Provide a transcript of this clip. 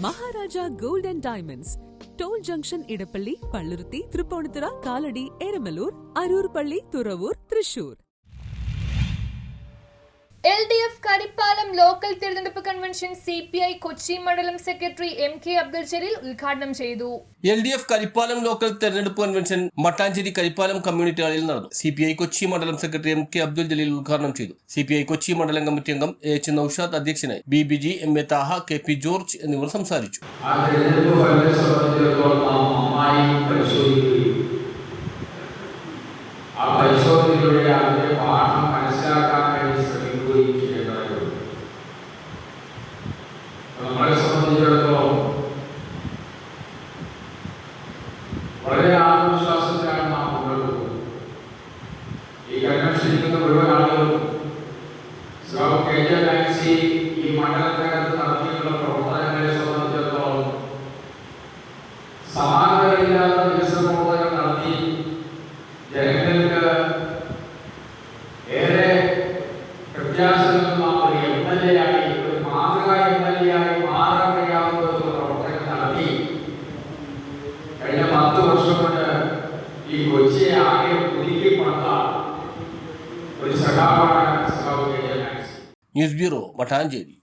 Maharaja gold and diamonds, toll junction Edappally, Palluruthy, Tripunithura, Kalady, Eramalloor, Aroor പള്ളി, Thuravoor, Thrissur. LDF Karippalam local തിരഞ്ഞെടുപ്പ് convention CPI Kochi മണ്ഡലം സെക്രട്ടറി MK അബ്ദുൽ ജലീൽ ഉദ്ഘാടനം ചെയ്തു. LDF കരിപ്പാലം ലോക്കൽ തെരഞ്ഞെടുപ്പ് കൺവെൻഷൻ മട്ടാഞ്ചേരി കരിപ്പാലം കമ്മ്യൂണിറ്റി ഹാളിൽ നടന്നു. CPI കൊച്ചി മണ്ഡലം സെക്രട്ടറി MK അബ്ദുൽ ജലീൽ ഉദ്ഘാടനം ചെയ്തു. CPI കൊച്ചി മണ്ഡലം കമ്മിറ്റി അംഗം AH നൌഷാദ് അധ്യക്ഷനായി. BBG, MA Thaha, KP George എന്നിവർ സംസാരിച്ചു. വളരെ ആത്മവിശ്വാസത്തിലാണ് നാം മുന്നോട്ട് പോകുന്നത്. ഈ കൺവെൻഷനിൽ മുഴുവൻ ആളുകളും ഈ മണ്ഡലത്തിനകത്ത് നടത്തിയിട്ടുള്ള പ്രവർത്തനങ്ങളെ സംബന്ധിച്ചിടത്തോളം സമാനതയില്ലാത്ത വികസന പ്രവർത്തനങ്ങൾ നടത്തി ജനങ്ങൾക്ക് ഏറെ പ്രത്യാശകൾ നാം ഒരു MLA ആയി, ഒരു മാതൃക MLA ആയി മാറാൻ കഴിയാവുന്ന പ്രവർത്തനങ്ങൾ നടത്തി കഴിഞ്ഞ 10 വർഷം കൊണ്ട് ഈ കൊച്ചിയെ ആകെ പുതുക്കി പണിത ഒരു സഖാവാണ്. News bureau, Mattancherry.